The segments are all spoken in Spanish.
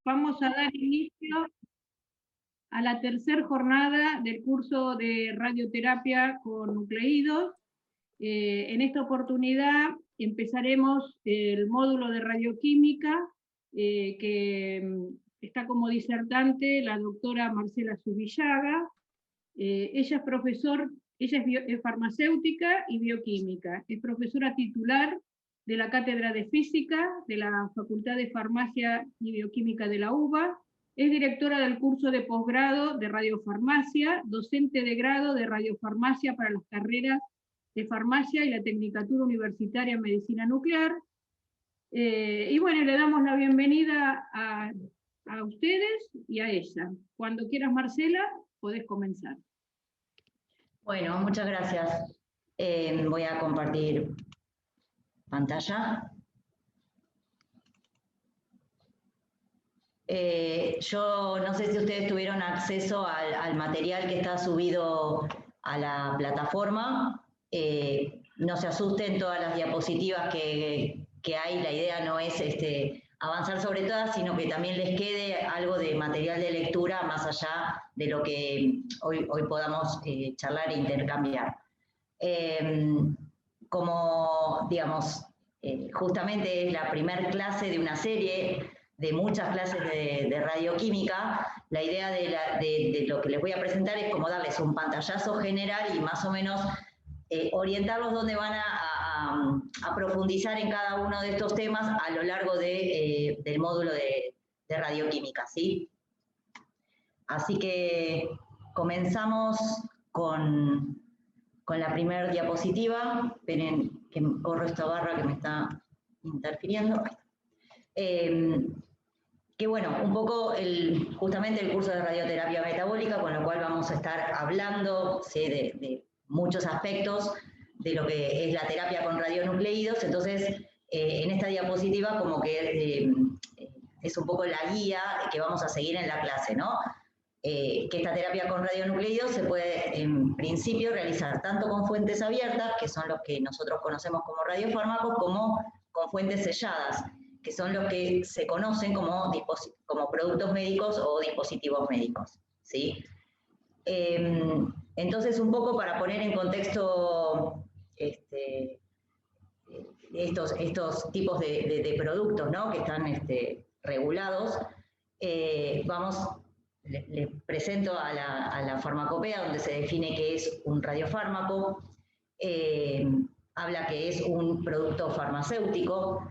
Vamos a dar inicio a la tercera jornada del curso de radioterapia con nucleídos. En esta oportunidad empezaremos el módulo de radioquímica, que está como disertante la doctora Marcela Zubillaga. Ella es farmacéutica y bioquímica, es profesora titular de la Cátedra de Física de la Facultad de Farmacia y Bioquímica de la UBA, es directora del curso de posgrado de radiofarmacia, docente de grado de radiofarmacia para las carreras de farmacia y la Tecnicatura Universitaria en Medicina Nuclear. Y bueno, le damos la bienvenida a ustedes y a ella. Cuando quieras, Marcela, podés comenzar. Bueno, muchas gracias. Voy a compartir pantalla. Yo no sé si ustedes tuvieron acceso al material que está subido a la plataforma. No se asusten todas las diapositivas que hay. La idea no es avanzar sobre todas, sino que también les quede algo de material de lectura más allá de lo que hoy podamos charlar e intercambiar. Como, digamos, justamente es la primera clase de una serie de muchas clases de radioquímica, la idea de lo que les voy a presentar es como darles un pantallazo general y más o menos orientarlos dónde van a profundizar en cada uno de estos temas a lo largo del módulo de radioquímica, ¿sí? Así que comenzamos con la primera diapositiva. Esperen que corro esta barra que me está interfiriendo. Que bueno, un poco justamente el curso de radioterapia metabólica, con lo cual vamos a estar hablando, ¿sí?, de muchos aspectos de lo que es la terapia con radionucleídos. Entonces, en esta diapositiva como que es un poco la guía que vamos a seguir en la clase, ¿no? Que esta terapia con radionucleídos se puede, en principio, realizar tanto con fuentes abiertas, que son los que nosotros conocemos como radiofármacos, como con fuentes selladas, que son los que se conocen como productos médicos o dispositivos médicos, ¿sí? Entonces, un poco para poner en contexto estos tipos de productos, ¿no?, que están regulados, les presento a la farmacopea, donde se define qué es un radiofármaco, habla que es un producto farmacéutico,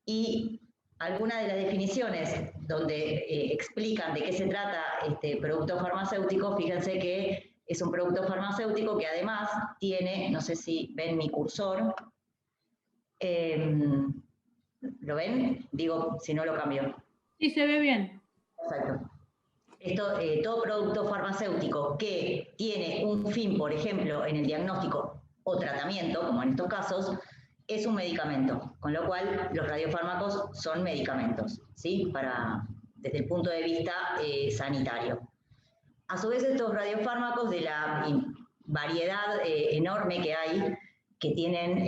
y algunas de las definiciones donde explican de qué se trata este producto farmacéutico. Fíjense que es un producto farmacéutico que además tiene, no sé si ven mi cursor, ¿lo ven? Digo, si no lo cambio. Sí, se ve bien. Perfecto. Todo producto farmacéutico que tiene un fin, por ejemplo, en el diagnóstico o tratamiento, como en estos casos, es un medicamento, con lo cual los radiofármacos son medicamentos, ¿sí?, desde el punto de vista sanitario. A su vez, estos radiofármacos, de la variedad enorme que hay, que tienen,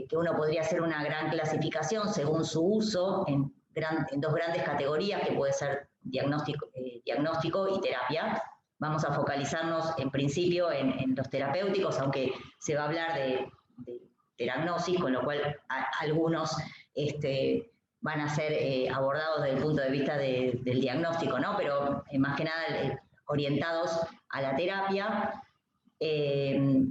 que uno podría hacer una gran clasificación según su uso en dos grandes categorías, que puede ser diagnóstico y terapia. Vamos a focalizarnos en principio en los terapéuticos, aunque se va a hablar de teragnosis, con lo cual algunos van a ser abordados desde el punto de vista del diagnóstico, ¿no? Pero más que nada orientados a la terapia, que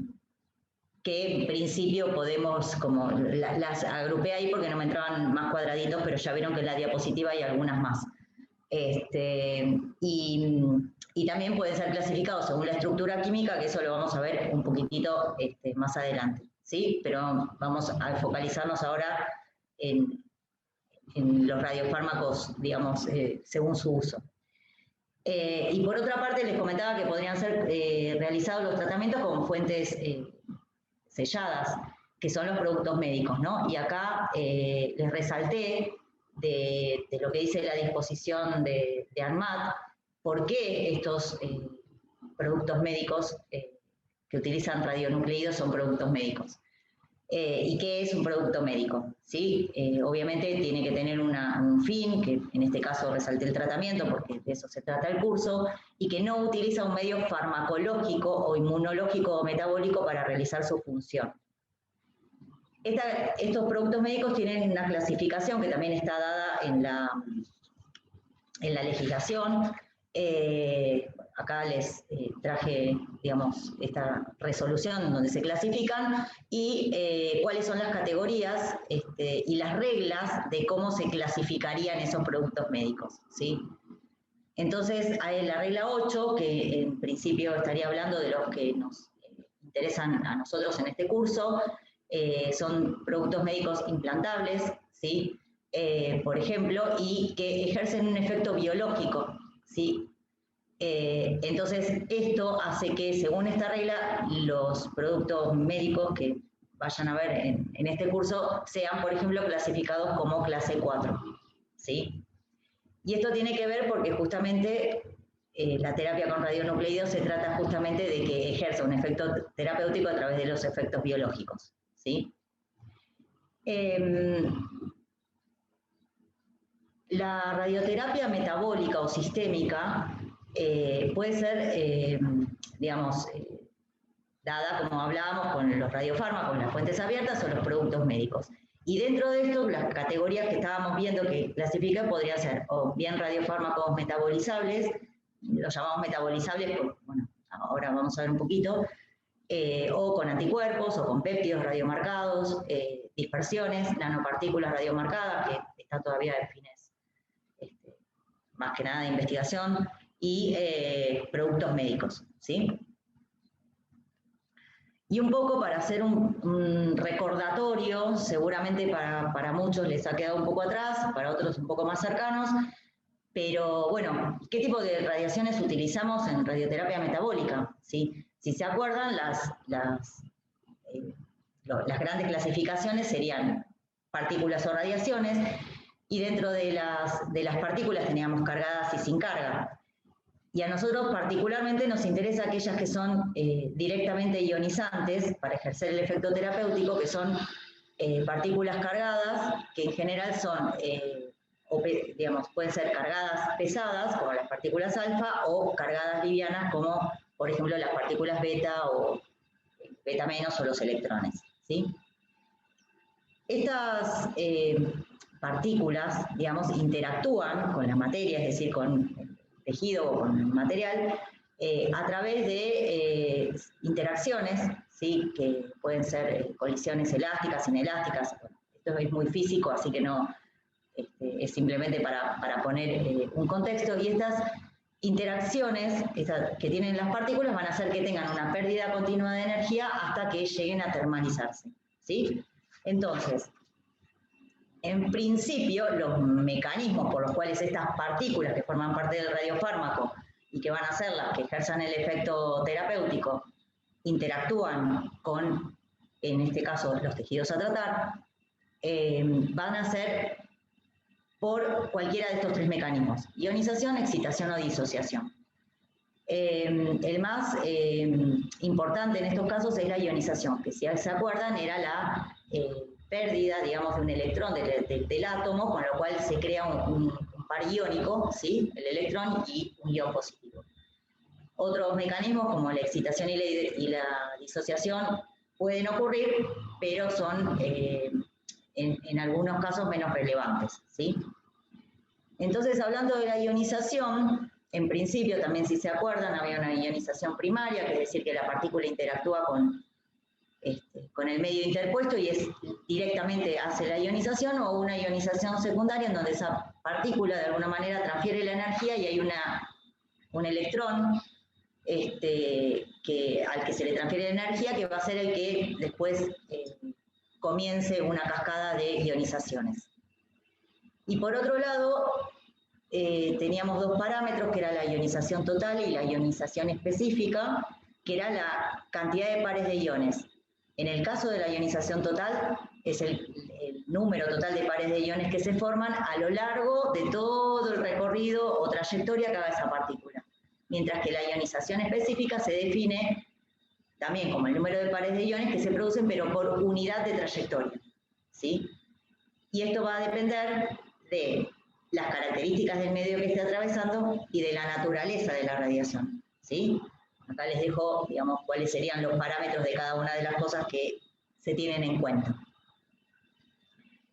en principio podemos, como las agrupé ahí porque no me entraban más cuadraditos, pero ya vieron que en la diapositiva hay algunas más. Y también pueden ser clasificados según la estructura química, que eso lo vamos a ver un poquitito más adelante, ¿sí? Pero vamos a focalizarnos ahora en los radiofármacos, digamos, según su uso. Y por otra parte, les comentaba que podrían ser realizados los tratamientos con fuentes selladas, que son los productos médicos, ¿no? Y acá les resalté de lo que dice la disposición de ANMAT, por qué estos productos médicos que utilizan radionucleídos son productos médicos. ¿Y qué es un producto médico? ¿Sí? Obviamente tiene que tener un fin, que en este caso resalté el tratamiento, porque de eso se trata el curso, y que no utiliza un medio farmacológico o inmunológico o metabólico para realizar su función. Estos productos médicos tienen una clasificación que también está dada en la legislación. Acá les traje, digamos, esta resolución donde se clasifican y cuáles son las categorías y las reglas de cómo se clasificarían esos productos médicos, ¿sí? Entonces, hay la regla 8, que en principio estaría hablando de los que nos interesan a nosotros en este curso, son productos médicos implantables, ¿sí? Por ejemplo, y que ejercen un efecto biológico, ¿sí? Entonces, esto hace que, según esta regla, los productos médicos que vayan a ver en este curso sean, por ejemplo, clasificados como clase 4, ¿sí? Y esto tiene que ver porque justamente la terapia con radionucleidos se trata justamente de que ejerza un efecto terapéutico a través de los efectos biológicos, ¿sí? La radioterapia metabólica o sistémica puede ser, digamos, dada, como hablábamos, con los radiofármacos, las fuentes abiertas o los productos médicos. Y dentro de esto, las categorías que estábamos viendo que clasifican podría ser o bien radiofármacos metabolizables, los llamamos metabolizables, porque, bueno, ahora vamos a ver un poquito, o con anticuerpos o con péptidos radiomarcados, dispersiones, nanopartículas radiomarcadas, que está todavía en fines más que nada de investigación, y productos médicos, ¿sí? Y un poco para hacer un recordatorio, seguramente para muchos les ha quedado un poco atrás, para otros un poco más cercanos, pero bueno, ¿qué tipo de radiaciones utilizamos en radioterapia metabólica? ¿Sí? Si se acuerdan, las grandes clasificaciones serían partículas o radiaciones, y dentro de las partículas teníamos cargadas y sin carga. Y a nosotros particularmente nos interesa aquellas que son directamente ionizantes para ejercer el efecto terapéutico, que son partículas cargadas, que en general son, digamos, pueden ser cargadas pesadas, como las partículas alfa, o cargadas livianas, como por ejemplo las partículas beta o beta menos o los electrones, ¿sí? Estas partículas, digamos, interactúan con la materia, es decir, con tejido o con material, a través de interacciones, ¿sí? Que pueden ser colisiones elásticas, inelásticas. Bueno, esto es muy físico, así que no, es simplemente para poner un contexto, y estas interacciones que tienen las partículas van a hacer que tengan una pérdida continua de energía hasta que lleguen a termalizarse, ¿sí? Entonces, en principio, los mecanismos por los cuales estas partículas que forman parte del radiofármaco y que van a ser las que ejerzan el efecto terapéutico, interactúan con, en este caso, los tejidos a tratar, van a ser por cualquiera de estos tres mecanismos: ionización, excitación o disociación. El más importante en estos casos es la ionización, que si se acuerdan era la pérdida, digamos, de un electrón del átomo, con lo cual se crea un par iónico, ¿sí? El electrón y un ion positivo. Otros mecanismos como la excitación y la disociación pueden ocurrir, pero son en algunos casos menos relevantes, ¿sí? Entonces, hablando de la ionización, en principio, también si se acuerdan, había una ionización primaria, que es decir, que la partícula interactúa con el medio interpuesto y directamente hace la ionización, o una ionización secundaria en donde esa partícula de alguna manera transfiere la energía y hay un electrón al que se le transfiere la energía, que va a ser el que después comience una cascada de ionizaciones. Y por otro lado, teníamos dos parámetros, que era la ionización total y la ionización específica, que era la cantidad de pares de iones. En el caso de la ionización total, es el número total de pares de iones que se forman a lo largo de todo el recorrido o trayectoria que haga esa partícula. Mientras que la ionización específica se define también como el número de pares de iones que se producen, pero por unidad de trayectoria, ¿sí? Y esto va a depender de las características del medio que esté atravesando y de la naturaleza de la radiación, ¿sí? Acá les dejo, digamos, cuáles serían los parámetros de cada una de las cosas que se tienen en cuenta.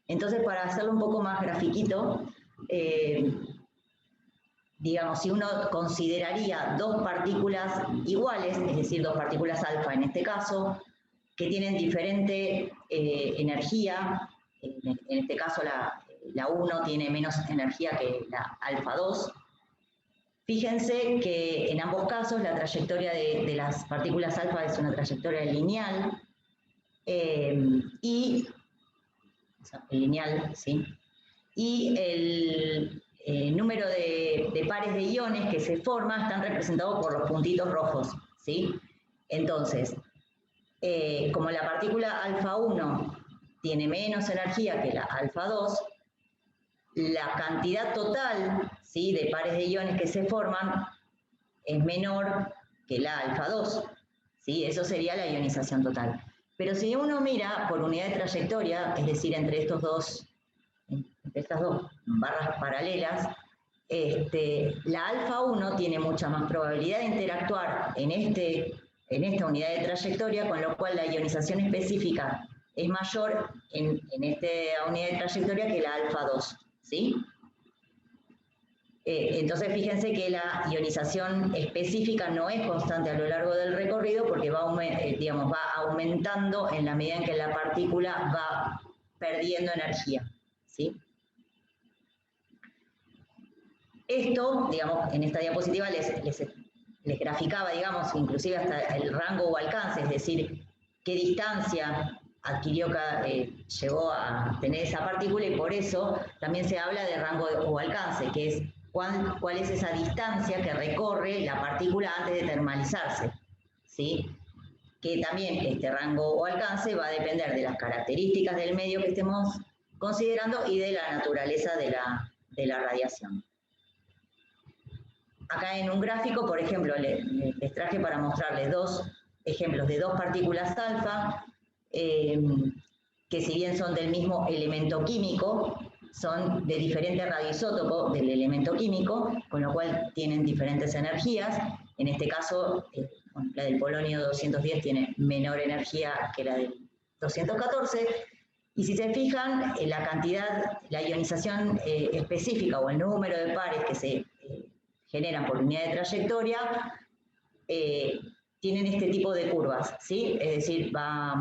Entonces, para hacerlo un poco más grafiquito, digamos, si uno consideraría dos partículas iguales, es decir, dos partículas alfa en este caso, que tienen diferente energía, en este caso la 1 tiene menos energía que la alfa 2, fíjense que en ambos casos la trayectoria de las partículas alfa es una trayectoria lineal, lineal, ¿sí? Y el número de pares de iones que se forman están representados por los puntitos rojos, ¿sí? Entonces, como la partícula alfa 1 tiene menos energía que la alfa 2, la cantidad total, ¿sí?, de pares de iones que se forman es menor que la alfa 2, ¿sí? Eso sería la ionización total. Pero si uno mira por unidad de trayectoria, es decir, entre estas dos barras paralelas, la alfa 1 tiene mucha más probabilidad de interactuar en esta unidad de trayectoria, con lo cual la ionización específica es mayor en esta unidad de trayectoria que la alfa 2, ¿sí? Entonces fíjense que la ionización específica no es constante a lo largo del recorrido porque va aumentando en la medida en que la partícula va perdiendo energía, ¿sí? Esto, digamos, en esta diapositiva les graficaba, digamos, inclusive hasta el rango o alcance, es decir, qué distancia llegó a tener esa partícula, y por eso también se habla de rango o alcance, que es cuál es esa distancia que recorre la partícula antes de termalizarse, ¿sí? Que también este rango o alcance va a depender de las características del medio que estemos considerando y de la naturaleza de la radiación. Acá en un gráfico, por ejemplo, les traje para mostrarles dos ejemplos de dos partículas alfa, que si bien son del mismo elemento químico, son de diferente radioisótopo del elemento químico, con lo cual tienen diferentes energías. En este caso, la del polonio 210 tiene menor energía que la del 214, y si se fijan, la ionización específica o el número de pares que se generan por unidad de trayectoria, tienen este tipo de curvas, ¿sí? Es decir, va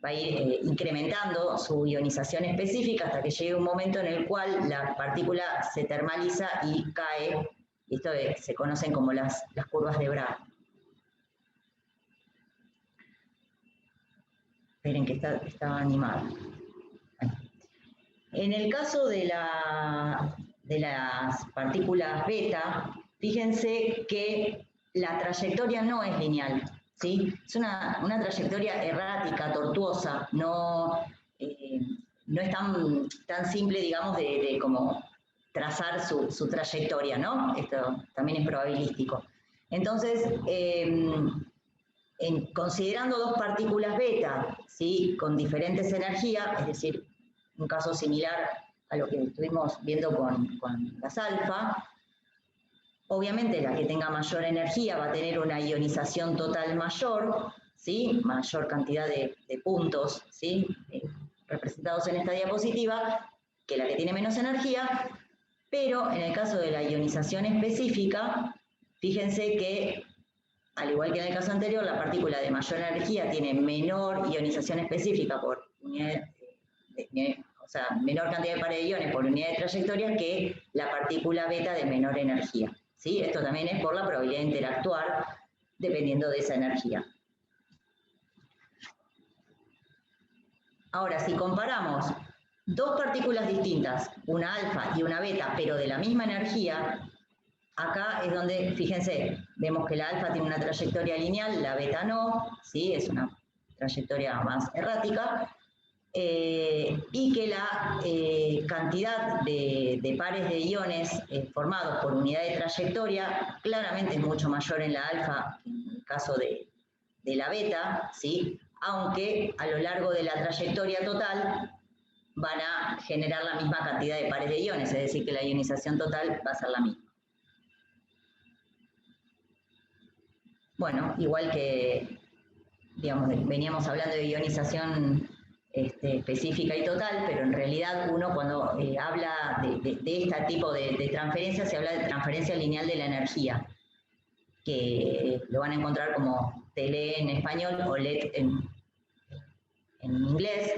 a ir incrementando su ionización específica hasta que llegue un momento en el cual la partícula se termaliza y cae. Esto se conocen como las curvas de Bragg. Esperen que está animado. En el caso de las partículas beta, fíjense que la trayectoria no es lineal, ¿sí? Es una trayectoria errática, tortuosa, no es tan simple, digamos, de como trazar su trayectoria, ¿no? Esto también es probabilístico. Entonces, considerando dos partículas beta, ¿sí?, con diferentes energías, es decir, un caso similar a lo que estuvimos viendo con las alfa, obviamente la que tenga mayor energía va a tener una ionización total mayor, ¿sí?, mayor cantidad de puntos, ¿sí?, representados en esta diapositiva, que la que tiene menos energía, pero en el caso de la ionización específica, fíjense que, al igual que en el caso anterior, la partícula de mayor energía tiene menor ionización específica por unidad o sea, menor cantidad de pares de iones por unidad de trayectoria que la partícula beta de menor energía, ¿sí? Esto también es por la probabilidad de interactuar dependiendo de esa energía. Ahora, si comparamos dos partículas distintas, una alfa y una beta, pero de la misma energía, acá es donde, fíjense, vemos que la alfa tiene una trayectoria lineal, la beta no, ¿sí? Es una trayectoria más errática, y que la cantidad de pares de iones formados por unidad de trayectoria claramente es mucho mayor en la alfa que en el caso de de la beta, ¿sí? Aunque a lo largo de la trayectoria total van a generar la misma cantidad de pares de iones, es decir, que la ionización total va a ser la misma. Bueno, igual que, digamos, veníamos hablando de ionización específica y total, pero en realidad uno cuando habla de este tipo de transferencia, se habla de transferencia lineal de la energía, que lo van a encontrar como TLE en español o LED en inglés,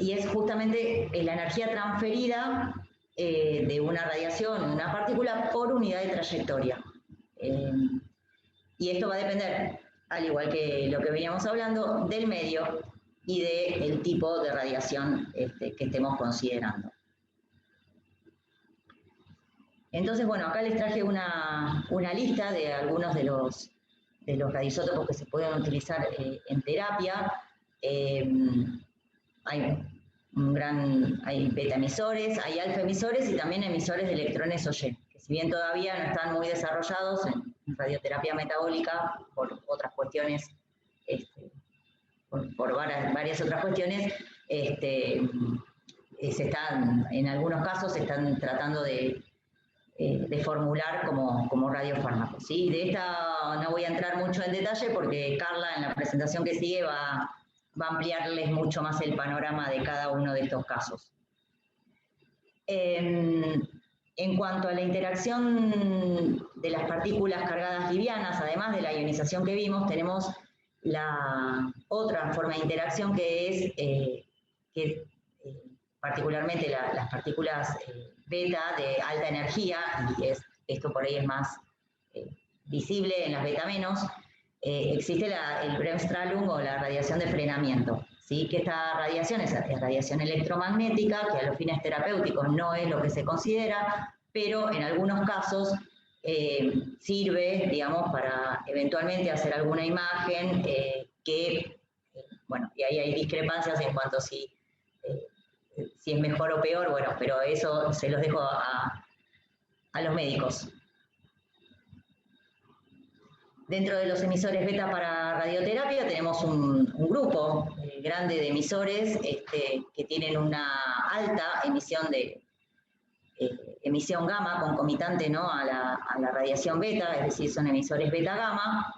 y es justamente la energía transferida de una radiación, de una partícula, por unidad de trayectoria. Y esto va a depender, al igual que lo que veníamos hablando, del medio y del tipo de radiación que estemos considerando. Entonces, bueno, acá les traje una lista de algunos de los radioisótopos que se pueden utilizar en terapia. Hay beta emisores, hay alfa emisores y también emisores de electrones OY, que si bien todavía no están muy desarrollados en radioterapia metabólica por otras cuestiones, por varias otras cuestiones, en algunos casos se están tratando de formular como radiofármacos, ¿sí? De esta no voy a entrar mucho en detalle porque Carla en la presentación que sigue va a ampliarles mucho más el panorama de cada uno de estos casos. En cuanto a la interacción de las partículas cargadas livianas, además de la ionización que vimos, tenemos la otra forma de interacción que es particularmente las partículas beta de alta energía, y esto por ahí es más visible en las beta menos. Existe el Bremsstrahlung o la radiación de frenamiento, ¿sí? Que esta radiación es radiación electromagnética, que a los fines terapéuticos no es lo que se considera, pero en algunos casos sirve, digamos, para eventualmente hacer alguna imagen bueno, y ahí hay discrepancias en cuanto a si es mejor o peor, bueno, pero eso se los dejo a los médicos. Dentro de los emisores beta para radioterapia tenemos un grupo grande de emisores que tienen una alta emisión emisión gamma concomitante, ¿no?, a la radiación beta, es decir, son emisores beta-gamma,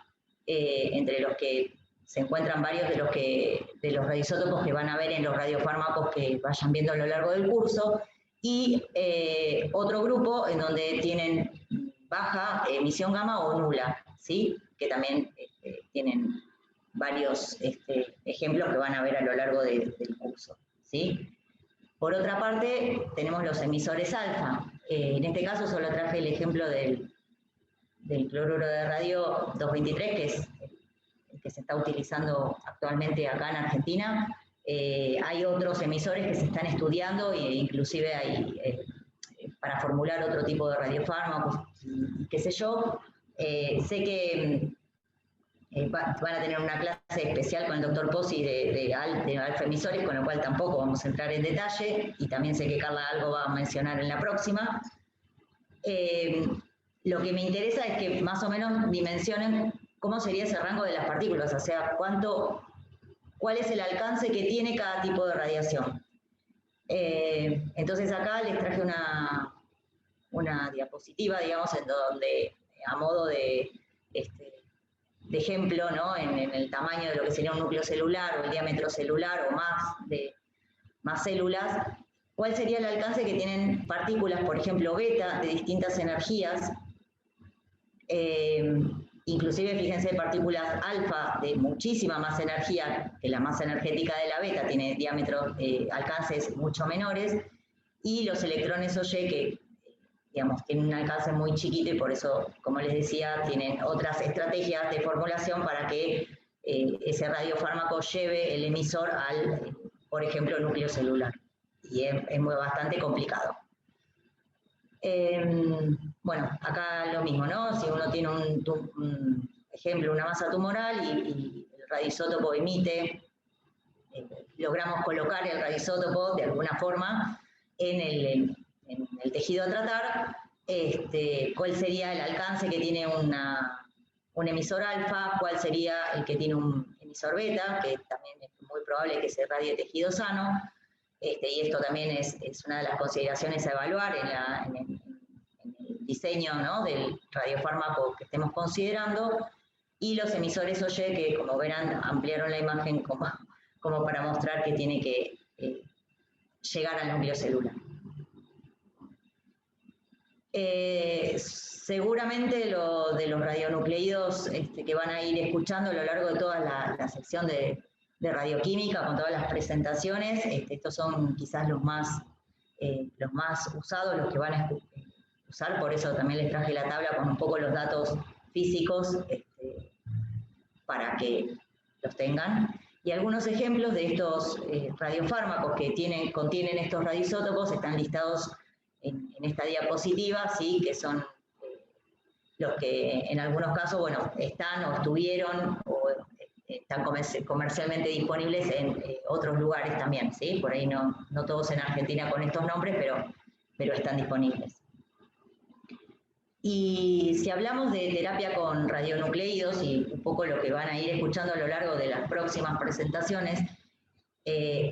entre los que se encuentran varios de los radioisótopos que van a ver en los radiofármacos que vayan viendo a lo largo del curso, y otro grupo en donde tienen baja emisión gamma o nula, ¿sí? Que también tienen varios ejemplos que van a ver a lo largo del curso, ¿sí? Por otra parte, tenemos los emisores alfa. En este caso solo traje el ejemplo del cloruro de radio 223, que es el que se está utilizando actualmente acá en Argentina. Hay otros emisores que se están estudiando e inclusive hay para formular otro tipo de radiofármacos, qué sé yo. Sé que van a tener una clase especial con el doctor Pozzi de alfa emisores, con lo cual tampoco vamos a entrar en detalle, y también sé que Carla algo va a mencionar en la próxima. Lo que me interesa es que más o menos dimensionen cómo sería ese rango de las partículas, o sea, cuál es el alcance que tiene cada tipo de radiación. Entonces acá les traje una diapositiva, digamos, en donde, a modo de ejemplo, ¿no?, en el tamaño de lo que sería un núcleo celular o el diámetro celular o más células, cuál sería el alcance que tienen partículas, por ejemplo, beta, de distintas energías, inclusive fíjense partículas alfa de muchísima más energía que la masa energética de la beta, tiene diámetros, alcances mucho menores, y los electrones OY que, digamos, tienen un alcance muy chiquito, y por eso, como les decía, tienen otras estrategias de formulación para que ese radiofármaco lleve el emisor al, por ejemplo, núcleo celular, y es bastante complicado. Bueno, acá lo mismo, ¿no? Si uno tiene un ejemplo, una masa tumoral y el radioisótopo emite, logramos colocar el radioisótopo de alguna forma en el tejido a tratar, cuál sería el alcance que tiene una un emisor alfa, cuál sería el que tiene un emisor beta, que también es muy probable que se radie tejido sano, y esto también es una de las consideraciones a evaluar en el diseño, ¿no?, del radiofármaco que estemos considerando, y los emisores OYE, que como verán ampliaron la imagen como para mostrar que tiene que llegar al núcleo celular. Seguramente lo de los radionucleídos que van a ir escuchando a lo largo de toda la sección de radioquímica, con todas las presentaciones, estos son quizás los más usados, los que van a usar, por eso también les traje la tabla con un poco los datos físicos para que los tengan. Y algunos ejemplos de estos radiofármacos que contienen estos radioisótopos están listados en esta diapositiva, ¿sí?, que son los que en algunos casos, bueno, están o estuvieron o están comercialmente disponibles en otros lugares también, ¿sí? Por ahí no todos en Argentina con estos nombres, pero están disponibles. Y si hablamos de terapia con radionucleídos, y un poco lo que van a ir escuchando a lo largo de las próximas presentaciones,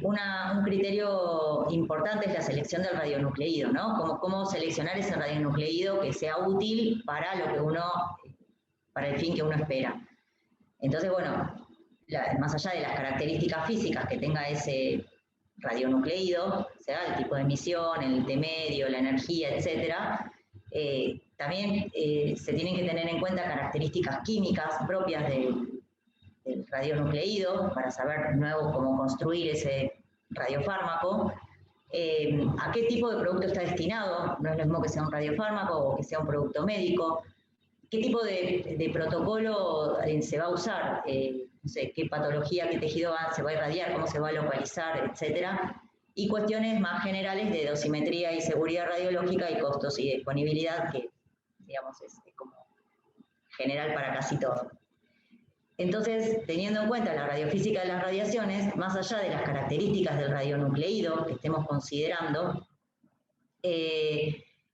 un criterio importante es la selección del radionucleído, ¿no? Cómo seleccionar ese radionucleído que sea útil para el fin que uno espera. Entonces, bueno, más allá de las características físicas que tenga ese radionucleído, o sea, el tipo de emisión, el de medio, la energía, etcétera, también se tienen que tener en cuenta características químicas propias del radionucleído para saber de nuevo cómo construir ese radiofármaco, a qué tipo de producto está destinado, no es lo mismo que sea un radiofármaco o que sea un producto médico, qué tipo de protocolo se va a usar, no sé, qué patología, qué tejido se va a irradiar, cómo se va a localizar, etcétera, y cuestiones más generales de dosimetría y seguridad radiológica y costos y disponibilidad, que digamos es como general para casi todo. Entonces, teniendo en cuenta la radiofísica de las radiaciones, más allá de las características del radionucleído que estemos considerando,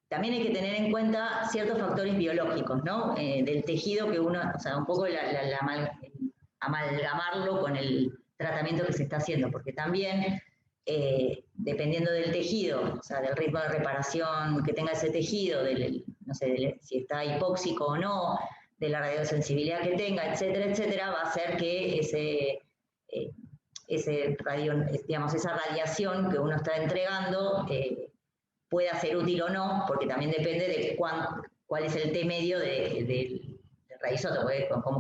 también hay que tener en cuenta ciertos factores biológicos, ¿no? Del tejido que uno, o sea, un poco amalgamarlo con el tratamiento que se está haciendo, porque también, dependiendo del tejido, o sea, del ritmo de reparación que tenga ese tejido, no sé, si está hipóxico o no, de la radiosensibilidad que tenga, etcétera, etcétera, va a hacer que esa radiación que uno está entregando pueda ser útil o no, porque también depende de cuál es el T medio del radioisótopo,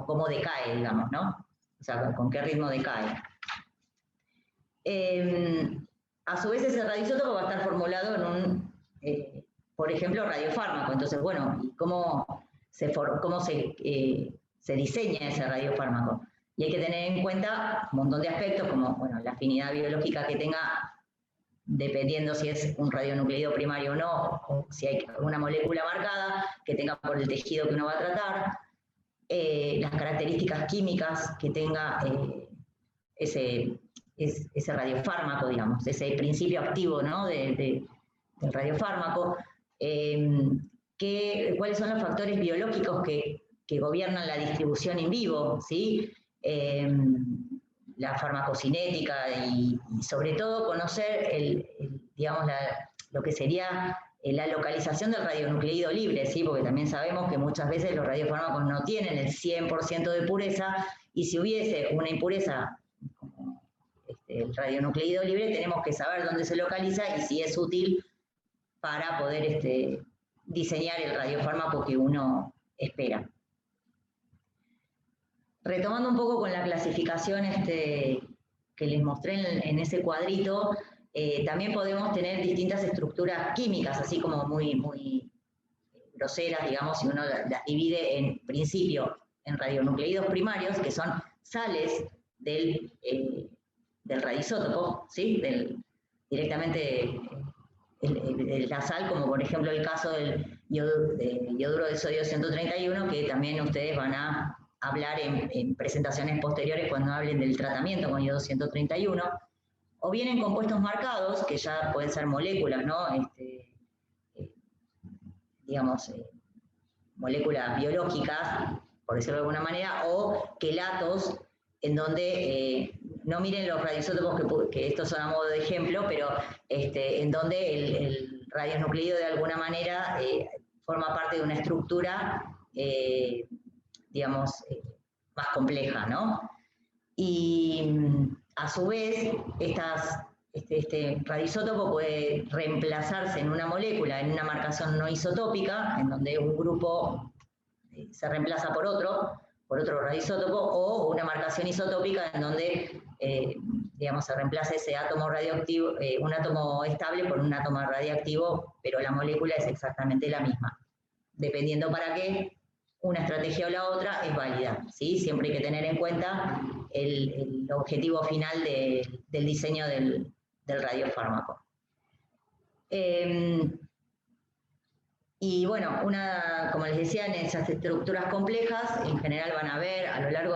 cómo decae, digamos, ¿no? O sea, con qué ritmo decae. A su vez, ese radioisótopo va a estar formulado en por ejemplo, radiofármaco. Entonces, bueno, ¿cómo se diseña ese radiofármaco? Y hay que tener en cuenta un montón de aspectos, como, bueno, la afinidad biológica que tenga, dependiendo si es un radionucleído primario o no, o si hay alguna molécula marcada que tenga por el tejido que uno va a tratar, las características químicas que tenga ese radiofármaco, digamos, ese principio activo, ¿no?, del radiofármaco, cuáles son los factores biológicos que gobiernan la distribución in vivo, ¿sí? La farmacocinética y sobre todo conocer digamos, lo que sería la localización del radionucleído libre, ¿sí? Porque también sabemos que muchas veces los radiofármacos no tienen el 100% de pureza, y si hubiese una impureza como el radionucleído libre, tenemos que saber dónde se localiza y si es útil para poder diseñar el radiofármaco que uno espera. Retomando un poco con la clasificación que les mostré en ese cuadrito, también podemos tener distintas estructuras químicas, así como muy groseras, digamos, si uno las divide en principio en radionucleídos primarios, que son sales del radioisótopo, ¿sí? Directamente la sal, como por ejemplo el caso del yoduro de sodio 131, que también ustedes van a hablar en presentaciones posteriores cuando hablen del tratamiento con yodo 131, o bien en compuestos marcados, que ya pueden ser moléculas, ¿no? Digamos, moléculas biológicas, por decirlo de alguna manera, o quelatos, en donde, no miren los radioisótopos, que estos son a modo de ejemplo, pero en donde el radionucleido de alguna manera forma parte de una estructura, digamos, más compleja, ¿no? Y a su vez, este radioisótopo puede reemplazarse en una molécula, en una marcación no isotópica, en donde un grupo se reemplaza por otro radioisótopo, o una marcación isotópica en donde, digamos, se reemplaza ese átomo radioactivo, un átomo estable por un átomo radiactivo, pero la molécula es exactamente la misma. Dependiendo para qué, una estrategia o la otra es válida, ¿sí? Siempre hay que tener en cuenta el objetivo final del diseño del radiofármaco. Y bueno, como les decía, en esas estructuras complejas, en general van a ver a lo largo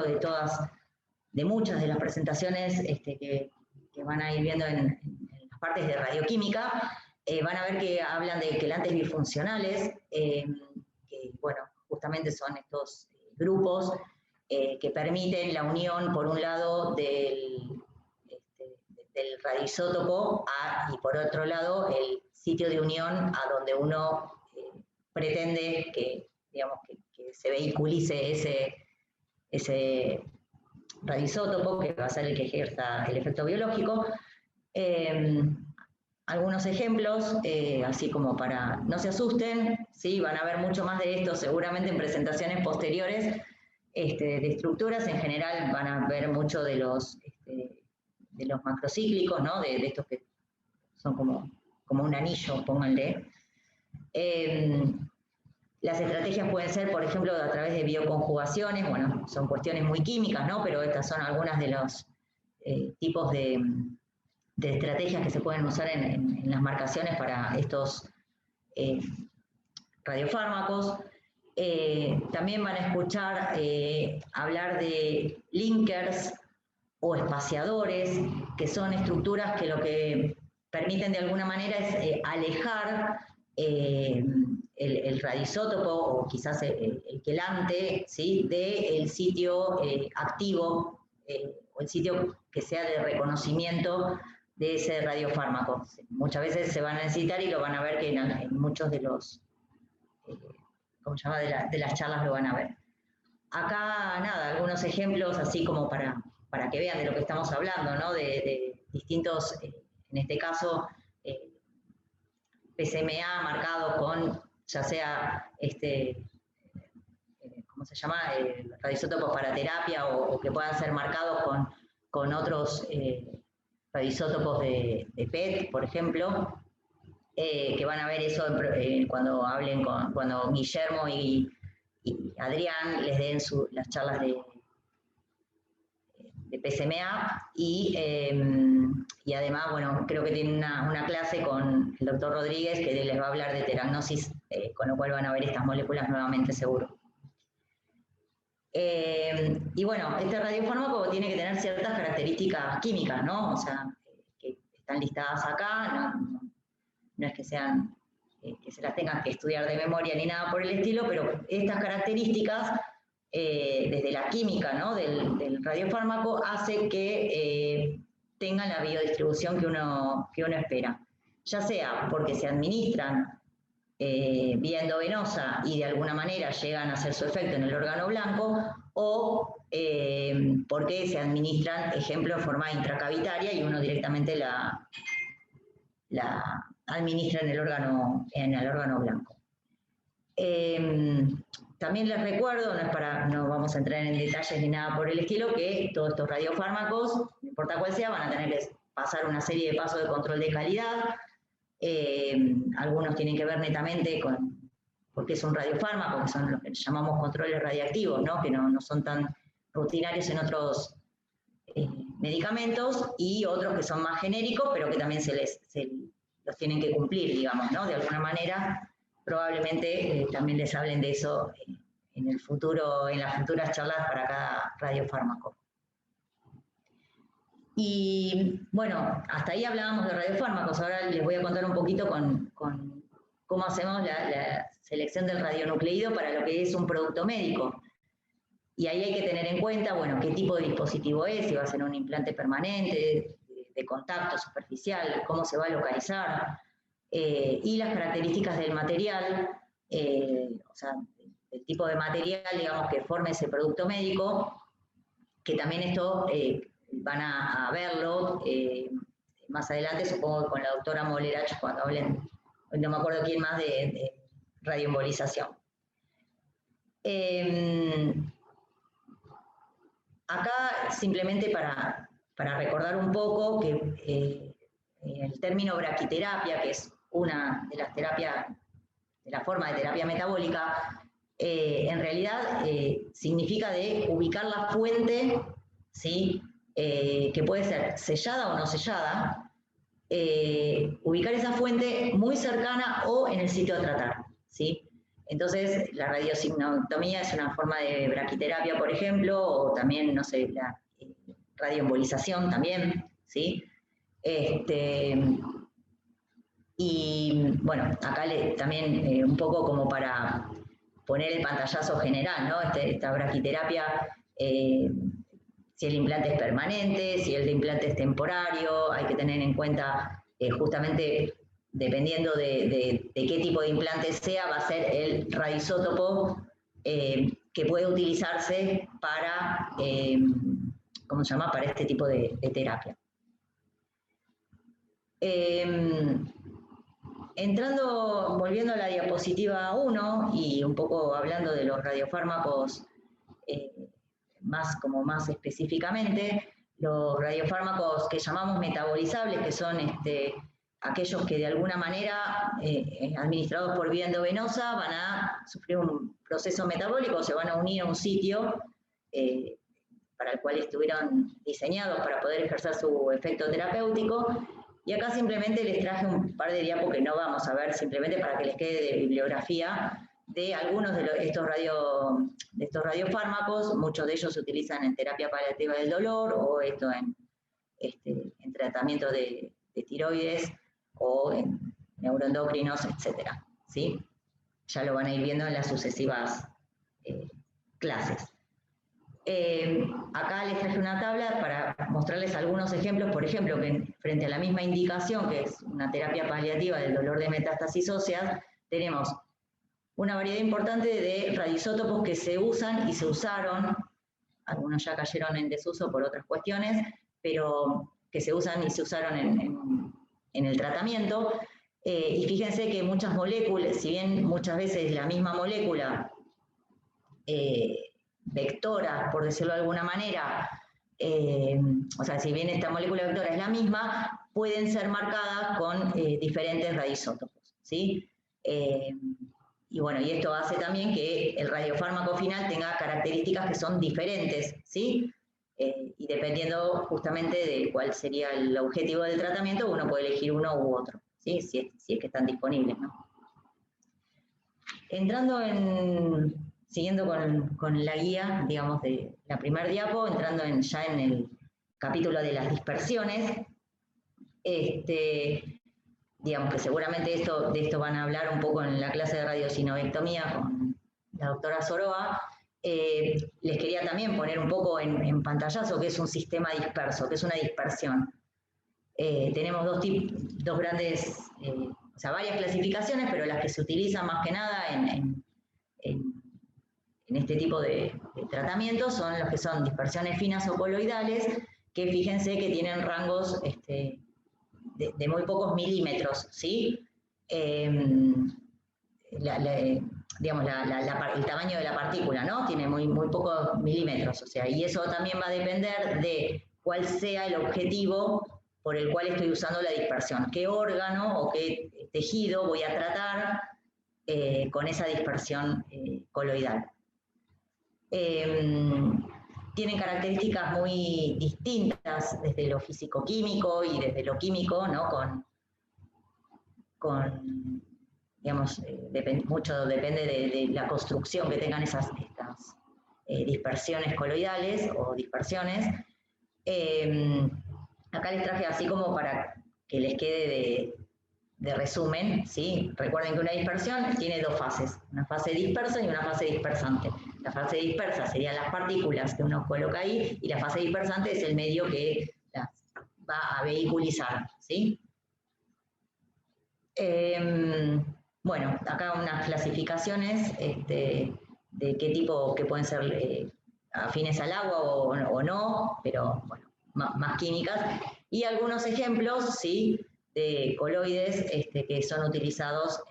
de muchas de las presentaciones que van a ir viendo en las partes de radioquímica, van a ver que hablan de quelantes bifuncionales, que bueno, justamente son estos grupos que permiten la unión, por un lado, del radioisótopo y por otro lado, el sitio de unión a donde uno pretende que, digamos, que se vehiculice ese radioisótopo, que va a ser el que ejerza el efecto biológico. Algunos ejemplos, así como para no se asusten, ¿sí? Van a ver mucho más de esto seguramente en presentaciones posteriores de estructuras. En general van a ver mucho de los macrocíclicos, ¿no? De estos que son como un anillo, pónganle. Las estrategias pueden ser, por ejemplo, a través de bioconjugaciones. Bueno, son cuestiones muy químicas, ¿no? Pero estas son algunas de los tipos de estrategias que se pueden usar en las marcaciones para estos radiofármacos. También van a escuchar hablar de linkers o espaciadores, que son estructuras que lo que permiten de alguna manera es alejar el radioisótopo o quizás el quelante, ¿sí? Del sitio activo o el sitio que sea de reconocimiento de ese radiofármaco. Muchas veces se van a necesitar y lo van a ver que en muchos de los, ¿cómo se llama?, de las charlas lo van a ver. Acá, nada, algunos ejemplos así como para que vean de lo que estamos hablando, ¿no? De distintos, en este caso, PSMA marcados con, ya sea, ¿cómo se llama?, radioisótopos para terapia o que puedan ser marcados con otros radioisótopos de PET, por ejemplo, que van a ver eso cuando hablen cuando Guillermo y Adrián les den las charlas de PSMA y además, bueno, creo que tienen una clase con el doctor Rodríguez que les va a hablar de teragnosis, con lo cual van a ver estas moléculas nuevamente seguro. Y bueno, este radiofármaco tiene que tener ciertas características químicas, ¿no? O sea, que están listadas acá, no es que sean, que se las tengan que estudiar de memoria ni nada por el estilo, pero estas características, desde la química, ¿no?, del radiofármaco, hace que tengan la biodistribución que uno espera. Ya sea porque se administran vía endovenosa y de alguna manera llegan a hacer su efecto en el órgano blanco, o porque se administran, ejemplo, en forma intracavitaria y uno directamente la administra en el órgano blanco. También les recuerdo, no vamos a entrar en detalles ni nada por el estilo, que todos estos radiofármacos, no importa cuál sea, van a tener que pasar una serie de pasos de control de calidad. Algunos tienen que ver netamente con porque es un radiofármaco, que son lo que llamamos controles radiactivos, ¿no? Que no son tan rutinarios en otros medicamentos, y otros que son más genéricos, pero que también los tienen que cumplir, digamos, ¿no? De alguna manera, probablemente también les hablen de eso en el futuro, en las futuras charlas para cada radiofármaco. Y bueno, hasta ahí hablábamos de radiofármacos. Ahora les voy a contar un poquito con cómo hacemos la selección del radionucleido para lo que es un producto médico. Y ahí hay que tener en cuenta, bueno, qué tipo de dispositivo es, si va a ser un implante permanente, de contacto superficial, cómo se va a localizar, y las características del material, o sea, el tipo de material, digamos, que forme ese producto médico, que también esto van a verlo más adelante, supongo, con la doctora Molerach, cuando hablen, no me acuerdo quién más, de radioembolización. Acá, simplemente para recordar un poco que el término braquiterapia, que es una de las terapias, de la forma de terapia metabólica, en realidad significa de ubicar la fuente, ¿sí? Que puede ser sellada o no sellada, ubicar esa fuente muy cercana o en el sitio a tratar, ¿sí? Entonces, la radiosigmoidectomía es una forma de braquiterapia, por ejemplo, o también, no sé, la radioembolización también, ¿sí? Y bueno, acá también un poco como para poner el pantallazo general, ¿no? Esta braquiterapia, si el implante es permanente, si el implante es temporario, hay que tener en cuenta justamente, dependiendo de qué tipo de implante sea, va a ser el radioisótopo que puede utilizarse para, ¿cómo se llama?, para este tipo de terapia. Volviendo a la diapositiva 1 y un poco hablando de los radiofármacos más específicamente, los radiofármacos que llamamos metabolizables, que son aquellos que de alguna manera, administrados por vía endovenosa, van a sufrir un proceso metabólico, se van a unir a un sitio para el cual estuvieron diseñados para poder ejercer su efecto terapéutico. Y acá simplemente les traje un par de diapos que no vamos a ver, simplemente para que les quede de bibliografía de algunos de estos radiofármacos. Muchos de ellos se utilizan en terapia paliativa del dolor o en tratamiento de tiroides o en neuroendocrinos, etc. ¿Sí? Ya lo van a ir viendo en las sucesivas clases. Acá les traje una tabla para mostrarles algunos ejemplos, por ejemplo, que frente a la misma indicación, que es una terapia paliativa del dolor de metástasis óseas, tenemos una variedad importante de radioisótopos que se usan y se usaron, algunos ya cayeron en desuso por otras cuestiones, pero que se usan y se usaron en el tratamiento. Y fíjense que muchas moléculas, si bien muchas veces la misma molécula vectora, por decirlo de alguna manera, o sea, si bien esta molécula vectora es la misma, pueden ser marcadas con diferentes radioisótopos, ¿sí? Y bueno, y esto hace también que el radiofármaco final tenga características que son diferentes, ¿sí? Y dependiendo justamente de cuál sería el objetivo del tratamiento, uno puede elegir uno u otro, ¿sí? Si es que están disponibles, ¿no? Siguiendo con la guía, digamos, de la primer diapo, entrando ya en el capítulo de las dispersiones, digamos que seguramente de esto van a hablar un poco en la clase de radiosinobectomía con la doctora Soroa. Les quería también poner un poco en pantallazo qué es un sistema disperso, qué es una dispersión. Tenemos dos grandes, o sea, varias clasificaciones, pero las que se utilizan más que nada en este tipo de tratamientos son los que son dispersiones finas o coloidales, que fíjense que tienen rangos de muy pocos milímetros, ¿sí? Digamos, el tamaño de la partícula, ¿no? Tiene muy pocos milímetros, o sea, y eso también va a depender de cuál sea el objetivo por el cual estoy usando la dispersión, qué órgano o qué tejido voy a tratar con esa dispersión coloidal. Tienen características muy distintas desde lo físico-químico y desde lo químico, ¿no? Digamos, mucho depende de la construcción que tengan estas dispersiones coloidales o dispersiones. Acá les traje así como para que les quede resumen, ¿sí? Recuerden que una dispersión tiene dos fases, una fase dispersa y una fase dispersante. La fase dispersa serían las partículas que uno coloca ahí, y la fase dispersante es el medio que las va a vehiculizar, ¿sí? Bueno, acá unas clasificaciones de qué tipo, que pueden ser afines al agua o no, pero bueno, más químicas, y algunos ejemplos, ¿sí?, de coloides que son utilizados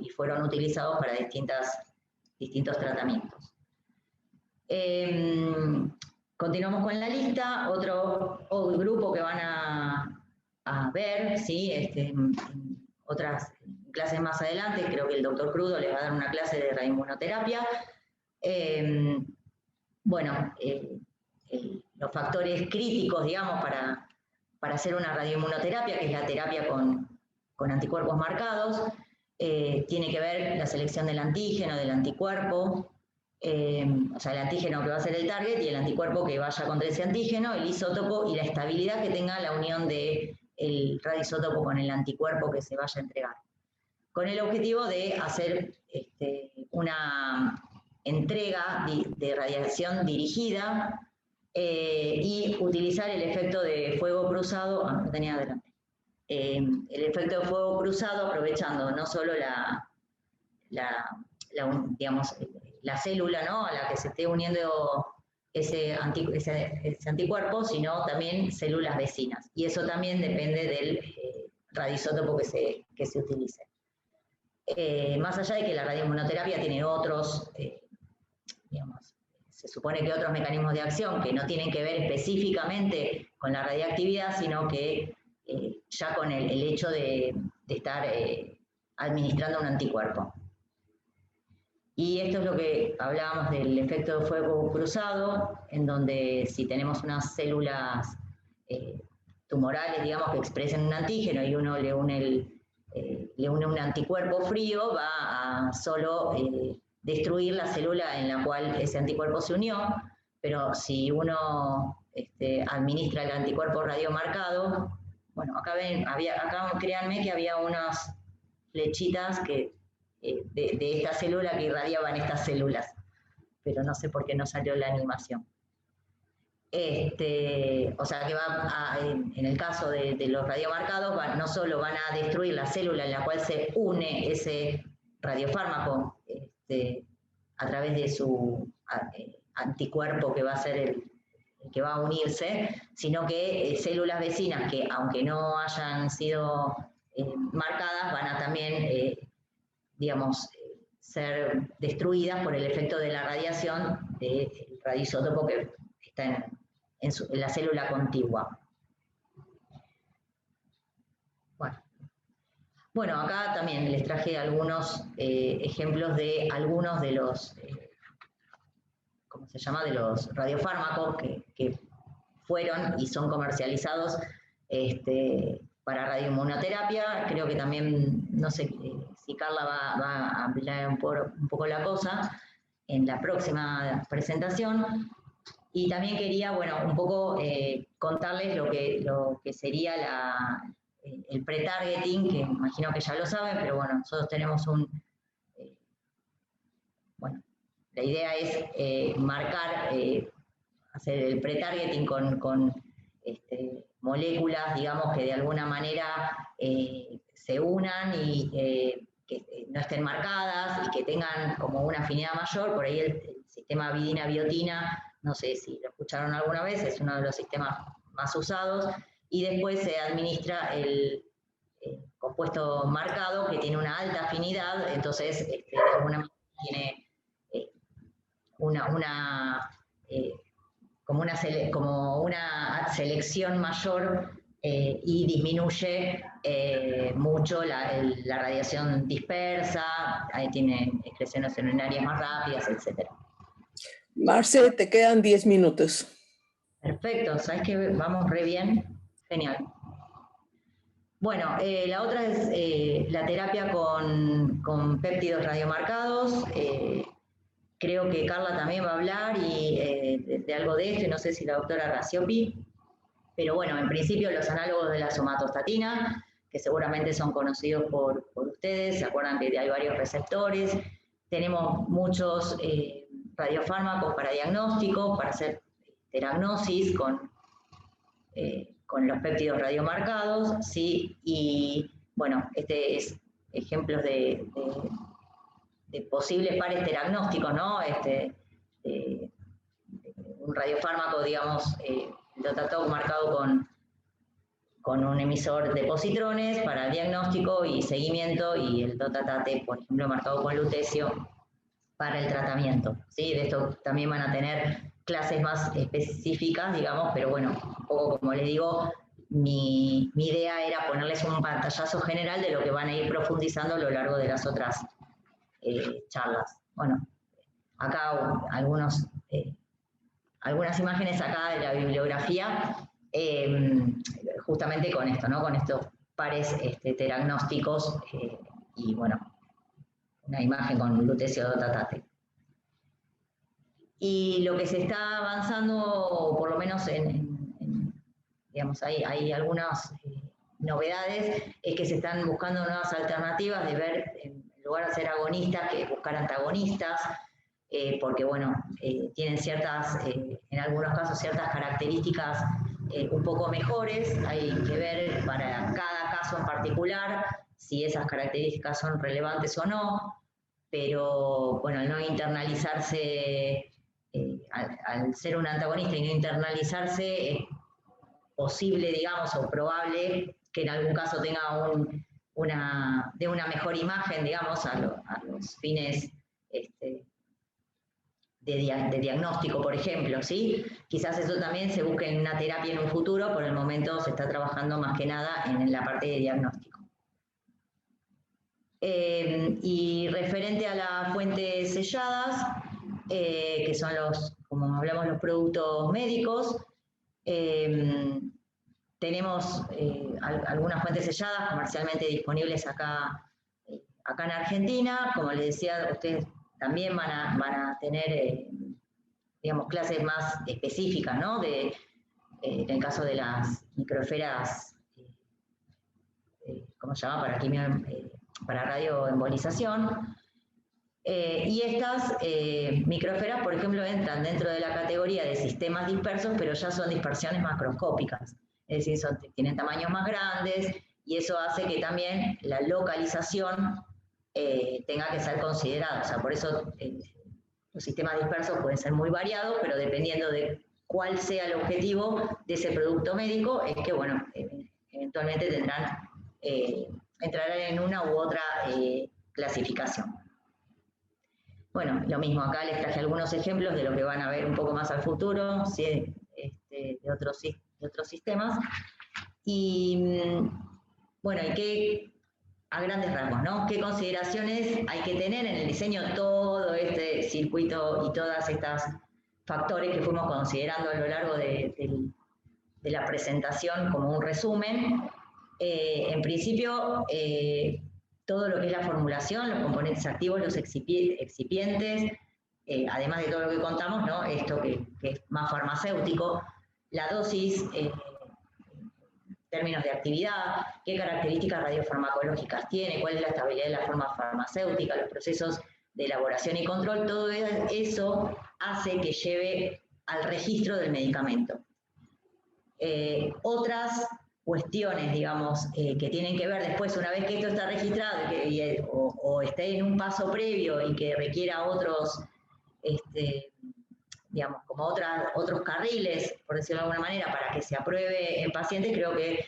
y fueron utilizados para distintos tratamientos. Continuamos con la lista. Otro grupo que van a ver, ¿sí?, en otras clases más adelante, creo que el doctor Crudo les va a dar una clase de radioinmunoterapia. Bueno, los factores críticos, digamos, para hacer una radioinmunoterapia, que es la terapia con anticuerpos marcados, tiene que ver la selección del antígeno, del anticuerpo, o sea, el antígeno que va a ser el target y el anticuerpo que vaya contra ese antígeno, el isótopo y la estabilidad que tenga la unión del radioisótopo con el anticuerpo que se vaya a entregar, con el objetivo de hacer una entrega de radiación dirigida y utilizar el efecto de fuego cruzado, lo tenía adelante, el efecto de fuego cruzado, aprovechando no solo digamos, la célula, ¿no?, a la que se esté uniendo ese anticuerpo, sino también células vecinas. Y eso también depende del radioisótopo que se utilice. Más allá de que la radioinmunoterapia tiene otros, digamos, se supone que otros mecanismos de acción que no tienen que ver específicamente con la radiactividad, sino que ya con el hecho de estar administrando un anticuerpo. Y esto es lo que hablábamos del efecto de fuego cruzado, en donde si tenemos unas células tumorales, digamos, que expresen un antígeno y uno le une un anticuerpo frío, va a solo destruir la célula en la cual ese anticuerpo se unió, pero si uno administra el anticuerpo radiomarcado, bueno, acá créanme que había unas flechitas que de esta célula que irradiaban estas células, pero no sé por qué no salió la animación. O sea que en el caso de los radiomarcados, no solo van a destruir la célula en la cual se une ese radiofármaco a través de su anticuerpo que va a ser el que va a unirse, sino que células vecinas que, aunque no hayan sido marcadas, van a también digamos, ser destruidas por el efecto de la radiación del radioisótopo que está en la célula contigua. Bueno, acá también les traje algunos ejemplos de algunos de los, ¿cómo se llama?, de los radiofármacos que fueron y son comercializados para radioinmunoterapia. Creo que también, no sé si Carla va a ampliar un poco la cosa en la próxima presentación. Y también quería, bueno, un poco contarles lo que sería el pre-targeting, que imagino que ya lo saben, pero bueno, nosotros tenemos bueno, la idea es marcar, hacer el pre-targeting con moléculas, digamos, que de alguna manera se unan y que no estén marcadas y que tengan como una afinidad mayor. Por ahí el sistema vidina-biotina, no sé si lo escucharon alguna vez, es uno de los sistemas más usados, y después se administra el compuesto marcado que tiene una alta afinidad, entonces de alguna manera tiene como una selección mayor y disminuye mucho la radiación dispersa, ahí tiene excreciones urinarias más rápidas, etc. Marce, te quedan 10 minutos. Perfecto, ¿sabes que vamos re bien? Genial. Bueno, la otra es la terapia con péptidos radiomarcados. Creo que Carla también va a hablar de algo de esto, no sé si la doctora Raciopi, pero bueno, en principio los análogos de la somatostatina, que seguramente son conocidos por ustedes, se acuerdan que hay varios receptores, tenemos muchos radiofármacos para diagnóstico, para hacer teragnosis con los péptidos radiomarcados, ¿sí? Y bueno, este es ejemplos de posibles pares teragnósticos, ¿no? Un radiofármaco, digamos, el DOTATOC marcado con un emisor de positrones para el diagnóstico y seguimiento, y el DOTATATE, por ejemplo, marcado con lutecio para el tratamiento, ¿sí? De esto también van a tener clases más específicas, digamos, pero bueno, un poco como les digo, mi idea era ponerles un pantallazo general de lo que van a ir profundizando a lo largo de las otras charlas. Bueno, acá algunas imágenes acá de la bibliografía, justamente con esto, ¿no? Con estos pares teragnósticos, y bueno, una imagen con lutecio DOTATATE. Y lo que se está avanzando, por lo menos digamos, hay algunas novedades, es que se están buscando nuevas alternativas de ver, en lugar de hacer agonistas, que buscar antagonistas, porque bueno, tienen ciertas, en algunos casos, ciertas características un poco mejores. Hay que ver para cada caso en particular si esas características son relevantes o no, pero bueno, al no internalizarse, al ser un antagonista y no internalizarse, es posible, digamos, o probable que en algún caso tenga de una mejor imagen, digamos, a los fines de diagnóstico, por ejemplo, ¿sí? Quizás eso también se busque en una terapia en un futuro, por el momento se está trabajando más que nada en la parte de diagnóstico. Y referente a las fuentes selladas, que son como hablamos, los productos médicos, tenemos algunas fuentes selladas comercialmente disponibles acá en Argentina. Como les decía, ustedes también van a tener, digamos, clases más específicas, ¿no? En el caso de las microesferas, ¿cómo se llama? Para radioembolización. Y estas microesferas, por ejemplo, entran dentro de la categoría de sistemas dispersos, pero ya son dispersiones macroscópicas. Es decir, tienen tamaños más grandes, y eso hace que también la localización tenga que ser considerada. O sea, por eso los sistemas dispersos pueden ser muy variados, pero dependiendo de cuál sea el objetivo de ese producto médico, es que, bueno, eventualmente entrarán en una u otra clasificación. Bueno, lo mismo, acá les traje algunos ejemplos de lo que van a ver un poco más al futuro, ¿sí? De otros sistemas. Y bueno, a grandes rasgos, ¿no? ¿Qué consideraciones hay que tener en el diseño de todo este circuito y todas estas factores que fuimos considerando a lo largo de la presentación como un resumen? En principio, todo lo que es la formulación, los componentes activos, los excipientes, además de todo lo que contamos, ¿no? Esto que es más farmacéutico, la dosis, términos de actividad, qué características radiofarmacológicas tiene, cuál es la estabilidad de la forma farmacéutica, los procesos de elaboración y control, todo eso hace que lleve al registro del medicamento. Otras cuestiones, digamos, que tienen que ver después, una vez que esto está registrado o esté en un paso previo y que requiera otros, digamos, como otros carriles, por decirlo de alguna manera, para que se apruebe en pacientes, creo que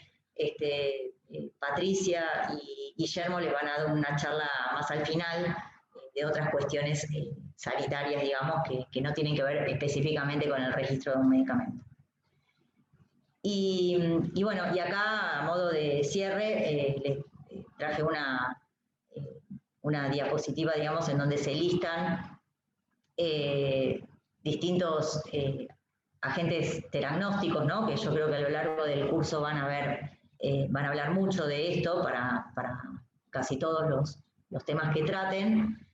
Patricia y Guillermo le van a dar una charla más al final de otras cuestiones sanitarias, digamos, que no tienen que ver específicamente con el registro de un medicamento. Y bueno, y acá, a modo de cierre, les traje una diapositiva, digamos, en donde se listan distintos agentes teragnósticos, ¿no? Que yo creo que a lo largo del curso van a hablar mucho de esto para casi todos los temas que traten.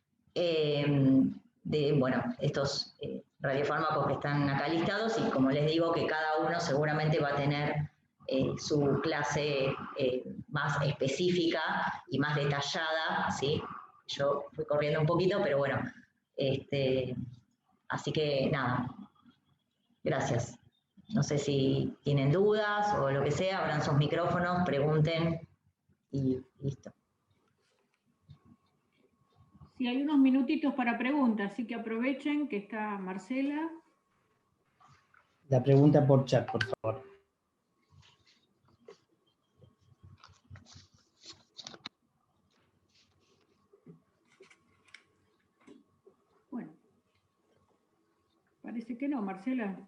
Bueno, estos radiofármacos que están acá listados, y como les digo, que cada uno seguramente va a tener su clase más específica y más detallada, ¿sí? Yo fui corriendo un poquito, pero bueno, así que nada, gracias. No sé si tienen dudas o lo que sea, abran sus micrófonos, pregunten y listo. Sí, hay unos minutitos para preguntas, así que aprovechen que está Marcela. La pregunta por chat, por favor. Bueno, parece que no, Marcela.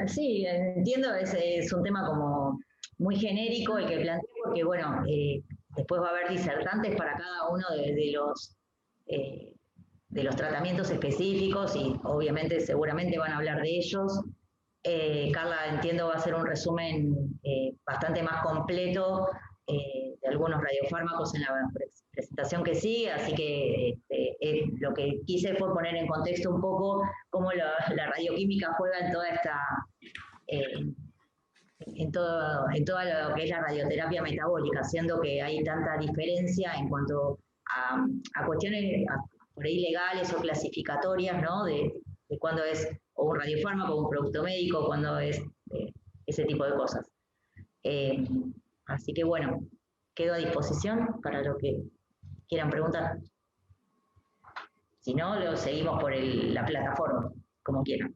Sí, entiendo, es un tema como muy genérico el que planteé, porque bueno, después va a haber disertantes para cada uno de los tratamientos específicos y obviamente seguramente van a hablar de ellos. Carla, entiendo, va a hacer un resumen bastante más completo de algunos radiofármacos en la presentación que sigue, así que lo que quise fue poner en contexto un poco cómo la radioquímica juega en toda esta, en todo lo que es la radioterapia metabólica, siendo que hay tanta diferencia en cuanto a cuestiones por ahí legales o clasificatorias, ¿no? De cuándo es o un radiofármaco o un producto médico, cuándo es ese tipo de cosas. Así que bueno, quedo a disposición para lo que quieran preguntar. Si no, lo seguimos por la plataforma, como quieran.